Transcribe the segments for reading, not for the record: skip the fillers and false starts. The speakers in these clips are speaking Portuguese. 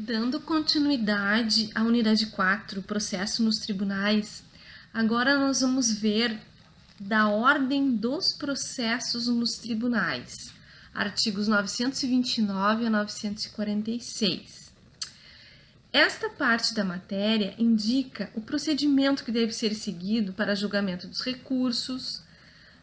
Dando continuidade à unidade 4, processo nos tribunais, agora nós vamos ver da ordem dos processos nos tribunais, artigos 929 a 946. Esta parte da matéria indica o procedimento que deve ser seguido para julgamento dos recursos,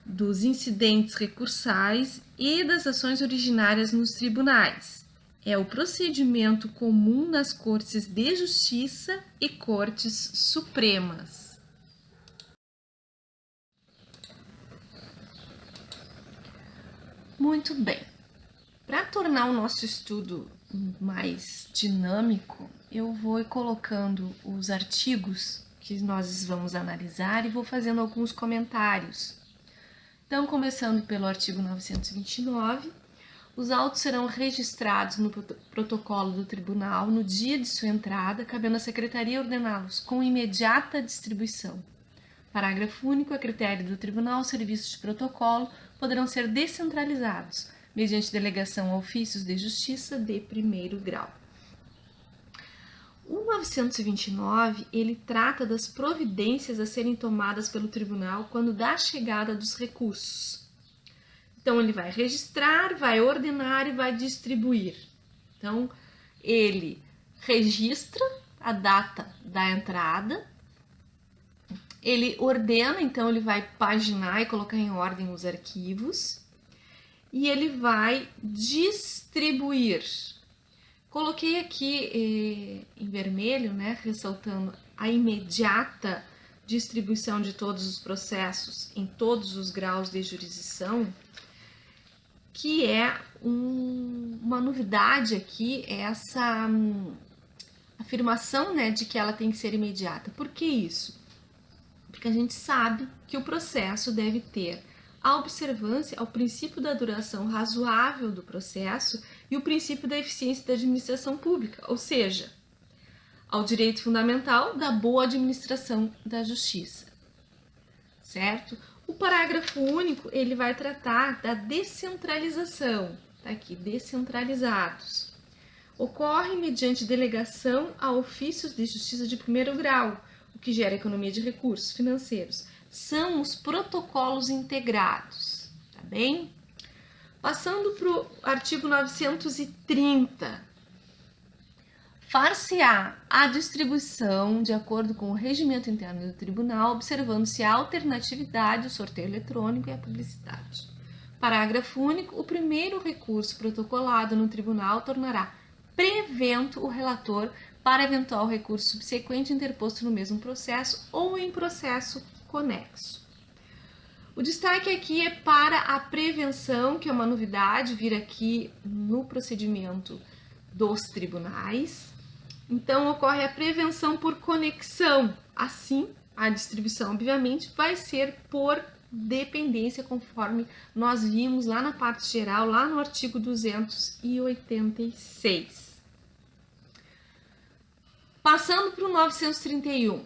dos incidentes recursais e das ações originárias nos tribunais. É o procedimento comum nas Cortes de Justiça e Cortes Supremas. Muito bem. Para tornar o nosso estudo mais dinâmico, eu vou colocando os artigos que nós vamos analisar e vou fazendo alguns comentários. Então, começando pelo artigo 929, os autos serão registrados no protocolo do tribunal no dia de sua entrada, cabendo à secretaria ordená-los com imediata distribuição. Parágrafo único. A critério do tribunal, os serviços de protocolo poderão ser descentralizados, mediante delegação a ofícios de justiça de primeiro grau. O 929, ele trata das providências a serem tomadas pelo tribunal quando da chegada dos recursos. Então, ele vai registrar, vai ordenar e vai distribuir. Então, ele registra a data da entrada, ele ordena, então ele vai paginar e colocar em ordem os arquivos, e ele vai distribuir. Coloquei aqui em vermelho, né, ressaltando a imediata distribuição de todos os processos em todos os graus de jurisdição, que é uma novidade aqui, essa afirmação, né, de que ela tem que ser imediata. Por que isso? Porque a gente sabe que o processo deve ter a observância ao princípio da duração razoável do processo e o princípio da eficiência da administração pública, ou seja, ao direito fundamental da boa administração da justiça, certo? O parágrafo único, ele vai tratar da descentralização, tá aqui, descentralizados. Ocorre mediante delegação a ofícios de justiça de primeiro grau, o que gera economia de recursos financeiros. São os protocolos integrados, tá bem? Passando para o artigo 930. Far-se-á a distribuição de acordo com o regimento interno do tribunal, observando-se a alternatividade, o sorteio eletrônico e a publicidade. Parágrafo único. O primeiro recurso protocolado no tribunal tornará prevento o relator para eventual recurso subsequente interposto no mesmo processo ou em processo conexo. O destaque aqui é para a prevenção, que é uma novidade vir aqui no procedimento dos tribunais. Então, ocorre a prevenção por conexão. Assim, a distribuição, obviamente, vai ser por dependência, conforme nós vimos lá na parte geral, lá no artigo 286. Passando para o 931.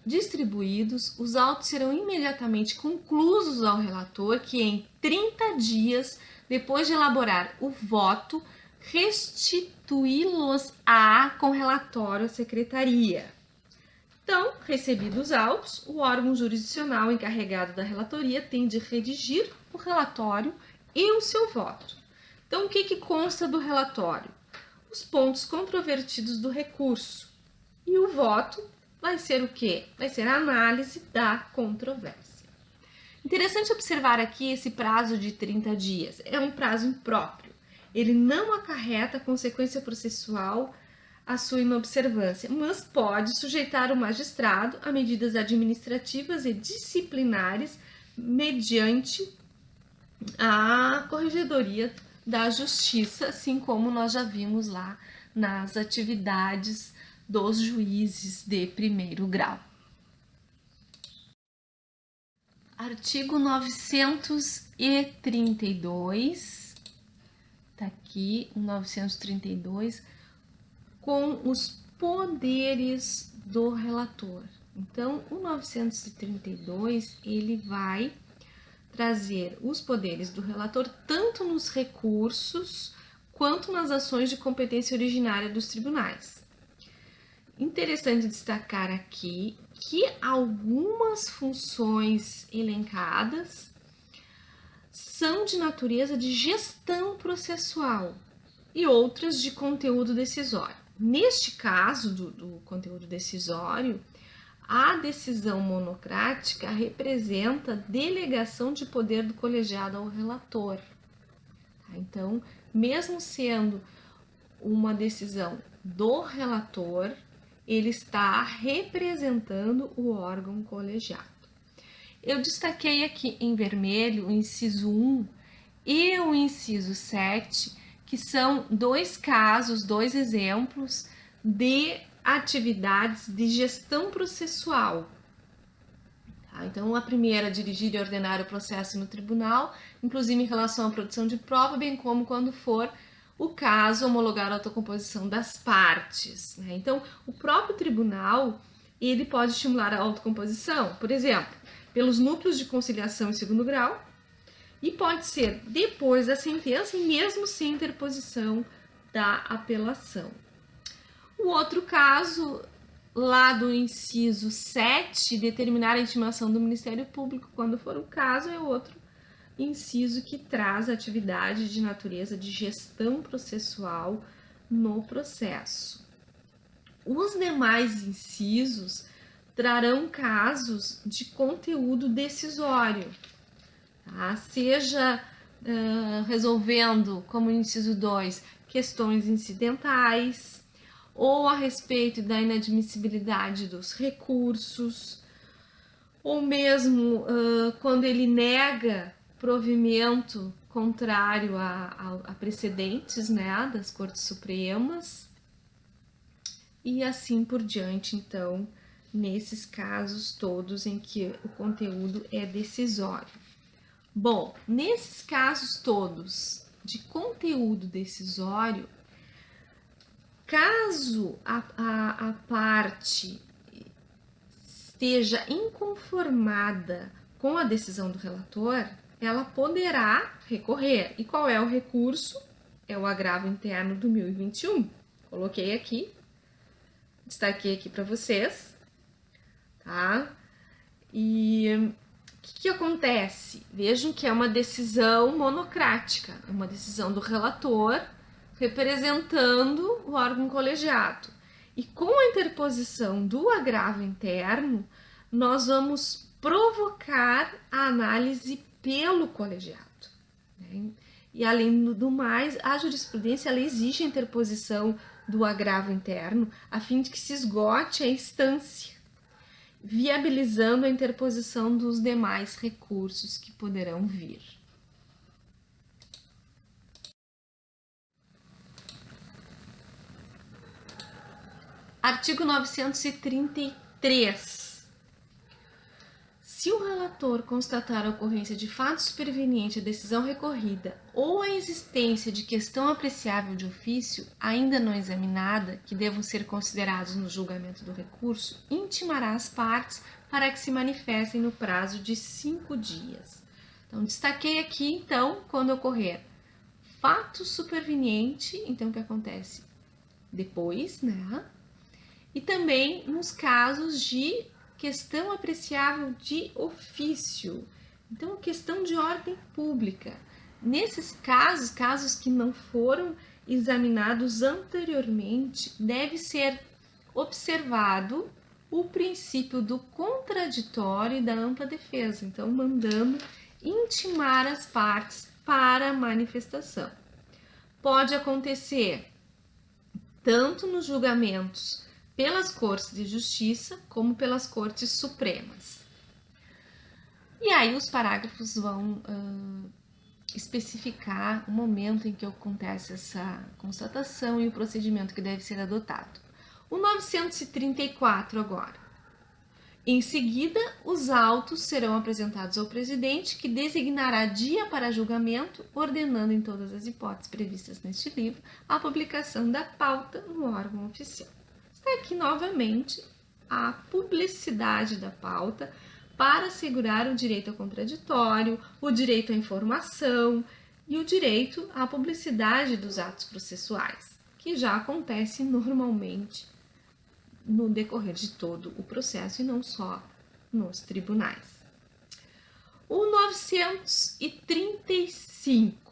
Distribuídos, os autos serão imediatamente conclusos ao relator, que em 30 dias, depois de elaborar o voto, restituí-los-á com relatório à secretaria. Então, recebidos os autos, o órgão jurisdicional encarregado da relatoria tem de redigir o relatório e o seu voto. Então, o que consta do relatório? Os pontos controvertidos do recurso. E o voto vai ser o quê? Vai ser a análise da controvérsia. Interessante observar aqui esse prazo de 30 dias. É um prazo impróprio. Ele não acarreta consequência processual à sua inobservância, mas pode sujeitar o magistrado a medidas administrativas e disciplinares mediante a Corregedoria da Justiça, assim como nós já vimos lá nas atividades dos juízes de primeiro grau. Artigo 932, tá aqui o 932, com os poderes do relator. Então, o 932, ele vai trazer os poderes do relator tanto nos recursos quanto nas ações de competência originária dos tribunais. Interessante destacar aqui que algumas funções elencadas são de natureza de gestão processual e outras de conteúdo decisório. Neste caso do conteúdo decisório, a decisão monocrática representa delegação de poder do colegiado ao relator. Então, mesmo sendo uma decisão do relator, ele está representando o órgão colegiado. Eu destaquei aqui em vermelho o inciso 1 e o inciso 7, que são dois casos, dois exemplos de atividades de gestão processual. Então, a primeira, dirigir e ordenar o processo no tribunal, inclusive em relação à produção de prova, bem como quando for o caso, homologar a autocomposição das partes. Então, o próprio tribunal, ele pode estimular a autocomposição, por exemplo, pelos núcleos de conciliação em segundo grau, e pode ser depois da sentença e mesmo sem interposição da apelação. O outro caso, lá do inciso 7, determinar a intimação do Ministério Público, quando for o caso, é outro inciso que traz atividade de natureza de gestão processual no processo. Os demais incisos trarão casos de conteúdo decisório, tá? Seja resolvendo, como inciso 2, questões incidentais, ou a respeito da inadmissibilidade dos recursos, ou mesmo quando ele nega provimento contrário a precedentes, né, das Cortes Supremas, e assim por diante. Então, nesses casos todos em que o conteúdo é decisório. Bom, nesses casos todos de conteúdo decisório, caso a parte esteja inconformada com a decisão do relator, ela poderá recorrer. E qual é o recurso? É o agravo interno do 1021. Coloquei aqui, destaquei aqui para vocês, tá? E o que acontece? Vejam que é uma decisão monocrática, é uma decisão do relator representando o órgão colegiado. E com a interposição do agravo interno, nós vamos provocar a análise pelo colegiado, né? E além do mais, a jurisprudência ela exige a interposição do agravo interno a fim de que se esgote a instância, viabilizando a interposição dos demais recursos que poderão vir. Artigo 933. Se o relator constatar a ocorrência de fato superveniente à decisão recorrida ou a existência de questão apreciável de ofício, ainda não examinada, que devam ser considerados no julgamento do recurso, intimará as partes para que se manifestem no prazo de 5 dias. Então, destaquei aqui, então, quando ocorrer fato superveniente, então o que acontece depois, né? E também nos casos de questão apreciável de ofício, então questão de ordem pública. Nesses casos que não foram examinados anteriormente, deve ser observado o princípio do contraditório e da ampla defesa, então mandando intimar as partes para a manifestação. Pode acontecer tanto nos julgamentos pelas Cortes de Justiça, como pelas Cortes Supremas. E aí os parágrafos vão especificar o momento em que acontece essa constatação e o procedimento que deve ser adotado. O 934 agora. Em seguida, os autos serão apresentados ao presidente, que designará dia para julgamento, ordenando em todas as hipóteses previstas neste livro a publicação da pauta no órgão oficial. Está aqui novamente a publicidade da pauta para assegurar o direito ao contraditório, o direito à informação e o direito à publicidade dos atos processuais, que já acontece normalmente no decorrer de todo o processo e não só nos tribunais. O 935.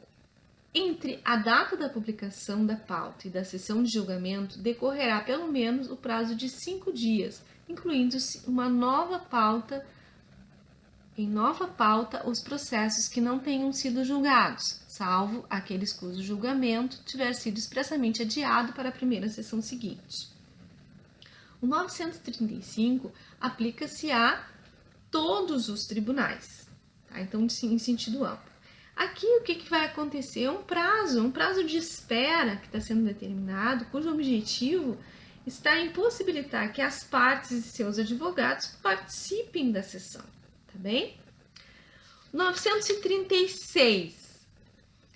Entre a data da publicação da pauta e da sessão de julgamento decorrerá pelo menos o prazo de 5 dias, incluindo-se uma nova pauta os processos que não tenham sido julgados, salvo aqueles cujo julgamento tiver sido expressamente adiado para a primeira sessão seguinte. O 935 aplica-se a todos os tribunais, tá? Então, em sentido amplo. Aqui, o que vai acontecer? Um prazo de espera que está sendo determinado, cujo objetivo está em possibilitar que as partes e seus advogados participem da sessão, tá bem? 936.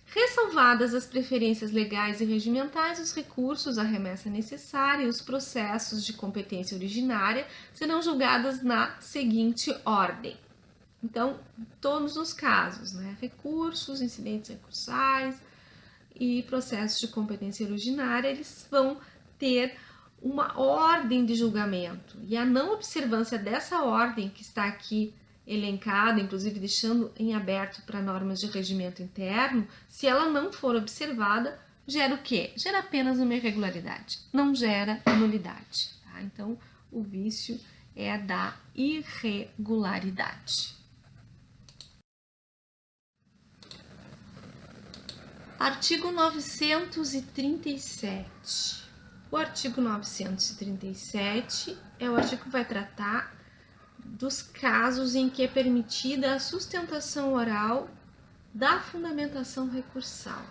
Ressalvadas as preferências legais e regimentais, os recursos, a remessa necessária e os processos de competência originária serão julgados na seguinte ordem. Então, todos os casos, né? Recursos, incidentes recursais e processos de competência originária, eles vão ter uma ordem de julgamento. E a não observância dessa ordem que está aqui elencada, inclusive deixando em aberto para normas de regimento interno, se ela não for observada, gera o quê? Gera apenas uma irregularidade, não gera nulidade. Tá? Então, o vício é da irregularidade. Artigo 937. O artigo 937 é o artigo que vai tratar dos casos em que é permitida a sustentação oral da fundamentação recursal.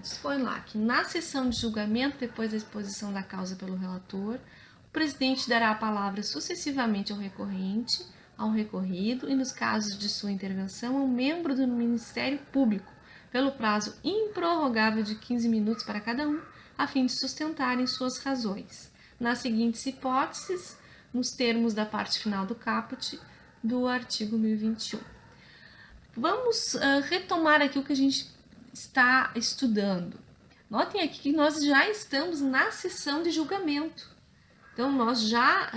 Dispõe lá que na sessão de julgamento, depois da exposição da causa pelo relator, o presidente dará a palavra sucessivamente ao recorrente, ao recorrido e, nos casos de sua intervenção, ao membro do Ministério Público, pelo prazo improrrogável de 15 minutos para cada um, a fim de sustentarem suas razões. Nas seguintes hipóteses, nos termos da parte final do caput do artigo 1021. Vamos retomar aqui o que a gente está estudando. Notem aqui que nós já estamos na sessão de julgamento. Então, nós já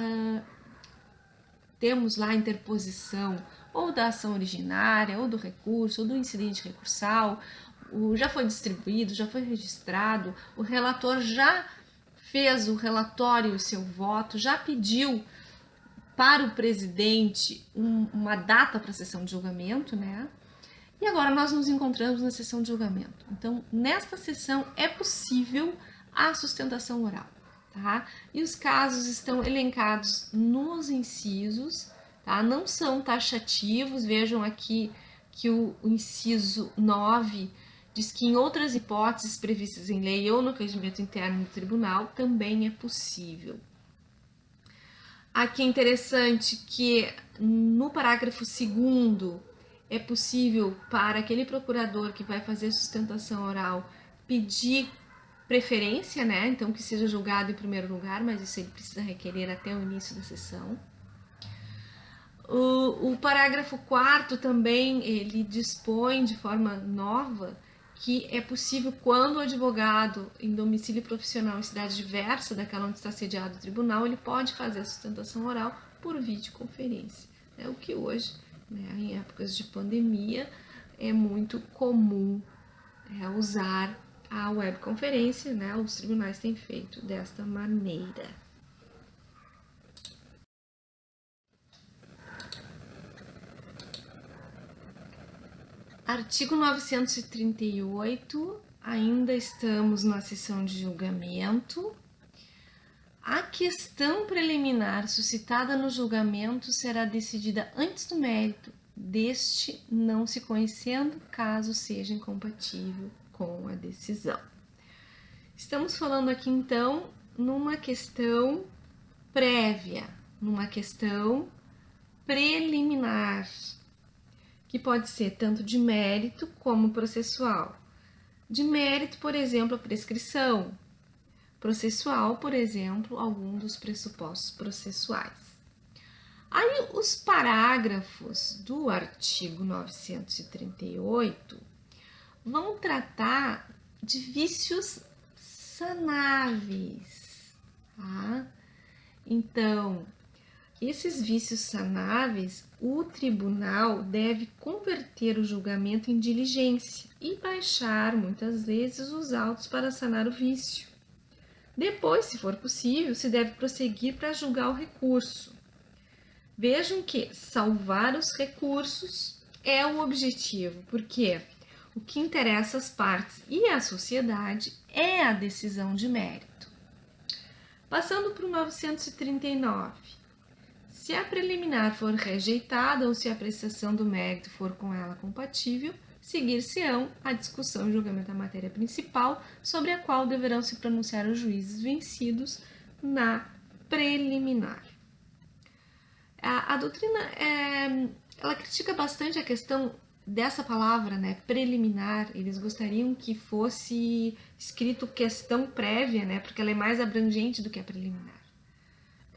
temos lá a interposição ou da ação originária, ou do recurso, ou do incidente recursal, já foi distribuído, já foi registrado, o relator já fez o relatório e o seu voto, já pediu para o presidente uma data para a sessão de julgamento, né? E agora nós nos encontramos na sessão de julgamento. Então, nesta sessão é possível a sustentação oral, tá? E os casos estão elencados nos incisos, tá? Não são taxativos, vejam aqui que o inciso 9 diz que em outras hipóteses previstas em lei ou no regimento interno do tribunal também é possível. Aqui é interessante que no parágrafo 2º é possível para aquele procurador que vai fazer sustentação oral pedir preferência, né? Então que seja julgado em primeiro lugar, mas isso ele precisa requerer até o início da sessão. O parágrafo 4º também ele dispõe de forma nova que é possível quando o advogado em domicílio profissional em cidade diversa daquela onde está sediado o tribunal, ele pode fazer a sustentação oral por videoconferência, né? O que hoje, né, em épocas de pandemia, é muito comum usar a webconferência, né? Os tribunais têm feito desta maneira. Artigo 938, ainda estamos na sessão de julgamento. A questão preliminar suscitada no julgamento será decidida antes do mérito, deste não se conhecendo, caso seja incompatível com a decisão. Estamos falando aqui, então, numa questão prévia, numa questão preliminar, que pode ser tanto de mérito como processual. De mérito, por exemplo, a prescrição. Processual, por exemplo, algum dos pressupostos processuais. Aí, os parágrafos do artigo 938 vão tratar de vícios sanáveis, tá? Então, esses vícios sanáveis, o tribunal deve converter o julgamento em diligência e baixar, muitas vezes, os autos para sanar o vício. Depois, se for possível, se deve prosseguir para julgar o recurso. Vejam que salvar os recursos é o objetivo, porque o que interessa às partes e à sociedade é a decisão de mérito. Passando para o 939. Se a preliminar for rejeitada ou se a apreciação do mérito for com ela compatível, seguir-se-ão a discussão e julgamento da matéria principal, sobre a qual deverão se pronunciar os juízes vencidos na preliminar. A doutrina ela critica bastante a questão dessa palavra, né, preliminar. Eles gostariam que fosse escrito questão prévia, né, porque ela é mais abrangente do que a preliminar.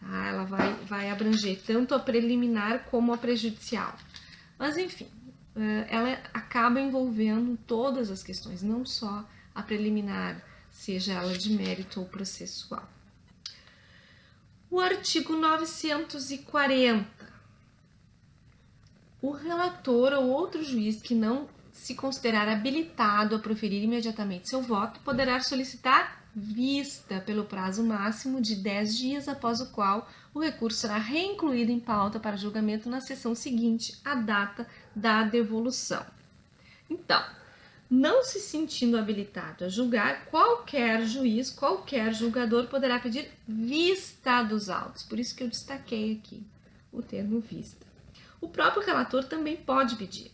Tá? Ela vai abranger tanto a preliminar como a prejudicial. Mas, enfim, ela acaba envolvendo todas as questões, não só a preliminar, seja ela de mérito ou processual. O artigo 940. O relator ou outro juiz que não se considerar habilitado a proferir imediatamente seu voto poderá solicitar vista pelo prazo máximo de 10 dias, após o qual o recurso será reincluído em pauta para julgamento na sessão seguinte, à data da devolução. Então, não se sentindo habilitado a julgar, qualquer juiz, qualquer julgador poderá pedir vista dos autos. Por isso que eu destaquei aqui o termo vista. O próprio relator também pode pedir.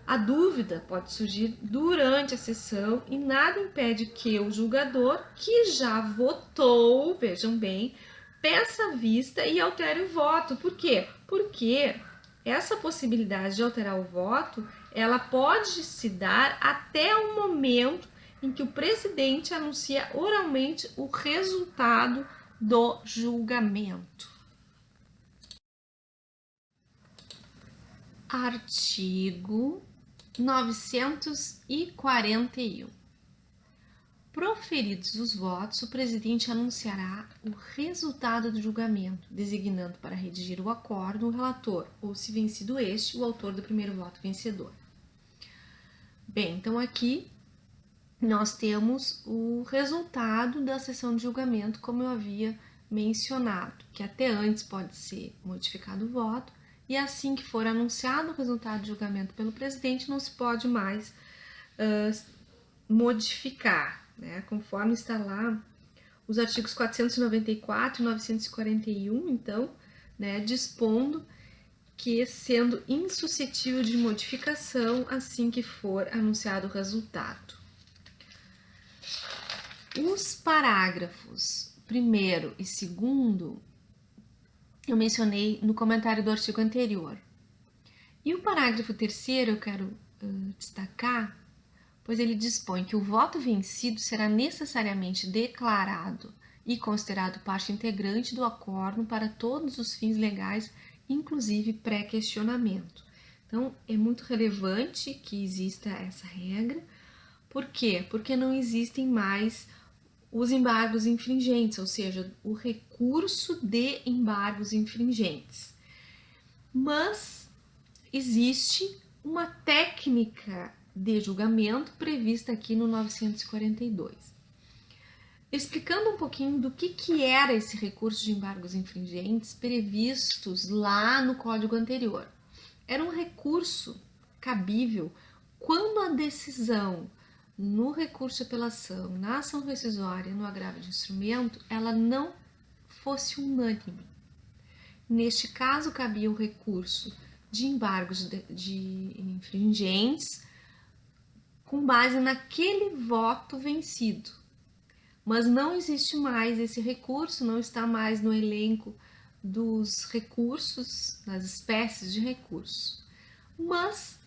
A dúvida pode surgir durante a sessão e nada impede que o julgador, que já votou, vejam bem, peça vista e altere o voto. Por quê? Porque essa possibilidade de alterar o voto, ela pode se dar até o momento em que o presidente anuncia oralmente o resultado do julgamento. Artigo 941. Proferidos os votos, o presidente anunciará o resultado do julgamento, designando para redigir o acórdão o relator, ou, se vencido este, o autor do primeiro voto vencedor. Bem, então aqui nós temos o resultado da sessão de julgamento, como eu havia mencionado, que até antes pode ser modificado o voto, e assim que for anunciado o resultado de julgamento pelo presidente, não se pode mais modificar, né? Conforme está lá os artigos 494 e 941, então, né, dispondo que, sendo insuscetível de modificação assim que for anunciado o resultado. Os parágrafos 1º e 2º eu mencionei no comentário do artigo anterior. E o parágrafo 3º eu quero destacar, pois ele dispõe que o voto vencido será necessariamente declarado e considerado parte integrante do acórdão para todos os fins legais, inclusive pré-questionamento. Então, é muito relevante que exista essa regra. Por quê? Porque não existem mais os embargos infringentes, ou seja, o recurso de embargos infringentes. Mas existe uma técnica de julgamento prevista aqui no 942. Explicando um pouquinho do que era esse recurso de embargos infringentes previstos lá no código anterior. Era um recurso cabível quando a decisão no recurso de apelação, na ação rescisória, no agravo de instrumento, ela não fosse unânime. Neste caso, cabia o recurso de embargos de infringentes com base naquele voto vencido. Mas não existe mais esse recurso, não está mais no elenco dos recursos, das espécies de recurso. Mas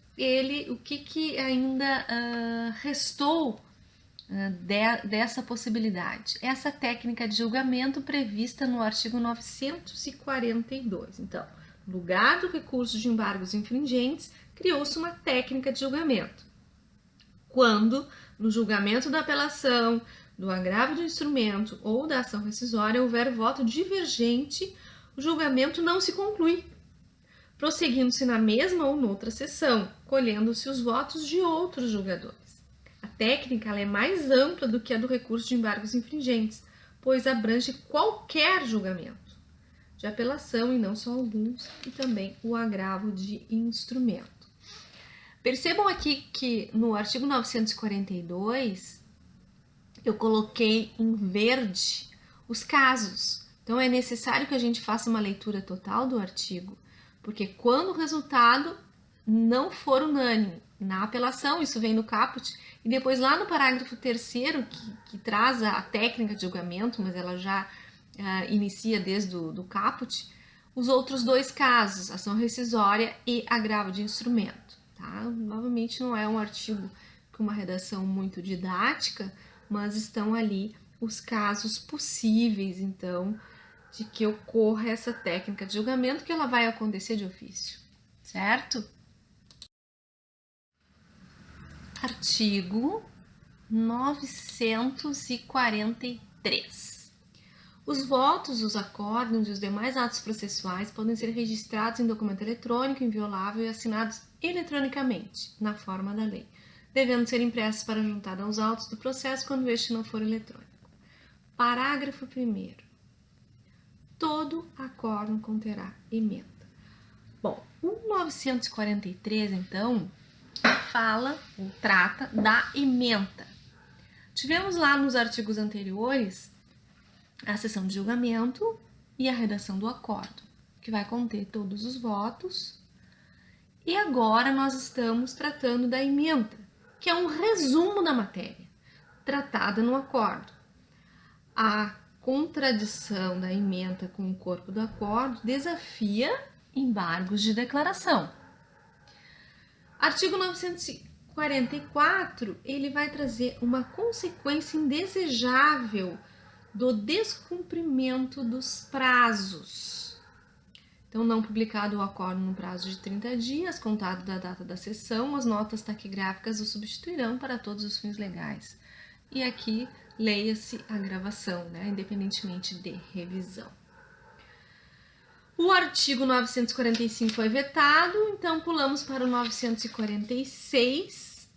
o que ainda restou dessa possibilidade? Essa técnica de julgamento prevista no artigo 942. Então, no lugar do recurso de embargos infringentes, criou-se uma técnica de julgamento. quando, no julgamento da apelação, do agravo de instrumento ou da ação rescisória, houver voto divergente, o julgamento não se conclui, prosseguindo-se na mesma ou noutra sessão, colhendo-se os votos de outros julgadores. A técnica ela é mais ampla do que a do recurso de embargos infringentes, pois abrange qualquer julgamento de apelação e não só alguns, e também o agravo de instrumento. Percebam aqui que no artigo 942 eu coloquei em verde os casos. Então é necessário que a gente faça uma leitura total do artigo, porque quando o resultado não for unânime na apelação, isso vem no caput, e depois lá no parágrafo 3º, que traz a técnica de julgamento, mas ela já inicia desde o caput, os outros dois casos, ação rescisória e agravo de instrumento. Tá? Novamente não é um artigo com uma redação muito didática, mas estão ali os casos possíveis, então, de que ocorra essa técnica de julgamento, que ela vai acontecer de ofício, certo? Artigo 943. Os votos, os acórdãos e os demais atos processuais podem ser registrados em documento eletrônico, inviolável e assinados eletronicamente, na forma da lei, devendo ser impressos para juntar aos autos do processo quando este não for eletrônico. Parágrafo 1º. Todo acórdão conterá emenda. Bom, o 943, então, fala ou trata da ementa. Tivemos lá nos artigos anteriores a sessão de julgamento e a redação do acórdão, que vai conter todos os votos. E agora nós estamos tratando da ementa, que é um resumo da matéria tratada no acórdão. A contradição da ementa com o corpo do acórdão desafia embargos de declaração. Artigo 944, ele vai trazer uma consequência indesejável do descumprimento dos prazos. Então, não publicado o acórdão no prazo de 30 dias, contado da data da sessão, as notas taquigráficas o substituirão para todos os fins legais. E aqui, leia-se a gravação, né, independentemente de revisão. O artigo 945 foi vetado, então pulamos para o 946,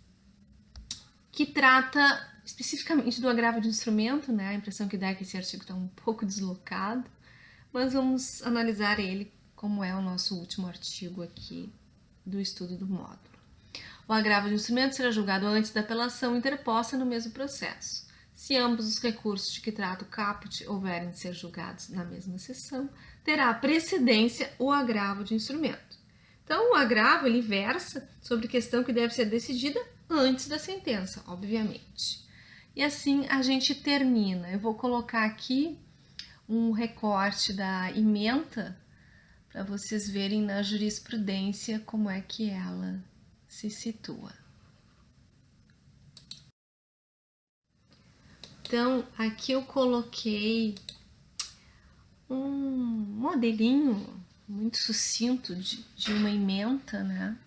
que trata especificamente do agravo de instrumento, né? A impressão que dá é que esse artigo está um pouco deslocado, mas vamos analisar ele como é o nosso último artigo aqui do estudo do módulo. O agravo de instrumento será julgado antes da apelação interposta no mesmo processo. Se ambos os recursos de que trata o caput houverem de ser julgados na mesma sessão, terá precedência o agravo de instrumento. Então, o agravo ele versa sobre questão que deve ser decidida antes da sentença, obviamente. E assim a gente termina. Eu vou colocar aqui um recorte da ementa para vocês verem na jurisprudência como é que ela se situa. Então, aqui eu coloquei um modelinho muito sucinto de uma ementa, né?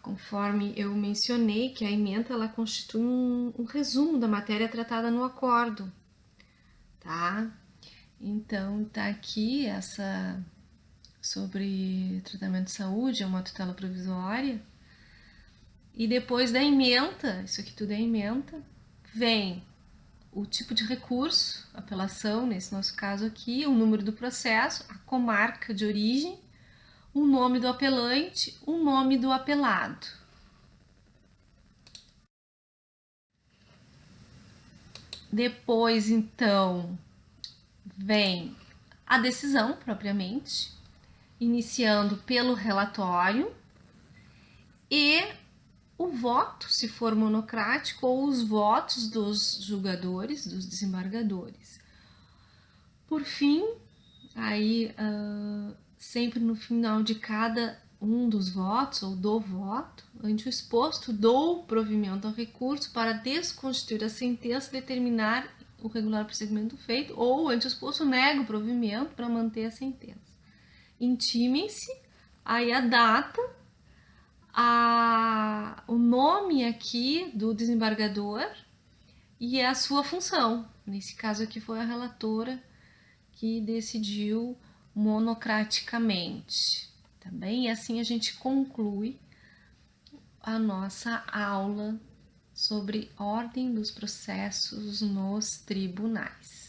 Conforme eu mencionei que a ementa ela constitui um resumo da matéria tratada no acórdão, tá? Então, tá aqui essa sobre tratamento de saúde, é uma tutela provisória. E depois da ementa, isso aqui tudo é ementa, vem o tipo de recurso, apelação, nesse nosso caso aqui, o número do processo, a comarca de origem, o nome do apelante, o nome do apelado. Depois, então, vem a decisão propriamente, iniciando pelo relatório e o voto, se for monocrático, ou os votos dos julgadores, dos desembargadores. Por fim, aí sempre no final de cada um dos votos, ou do voto, ante o exposto, dou provimento ao recurso para desconstituir a sentença e determinar o regular procedimento feito, ou ante o exposto, nego o provimento para manter a sentença. Intimem-se aí a data, o nome aqui do desembargador e a sua função. Nesse caso aqui foi a relatora que decidiu monocraticamente, tá bem? E assim a gente conclui a nossa aula sobre ordem dos processos nos tribunais.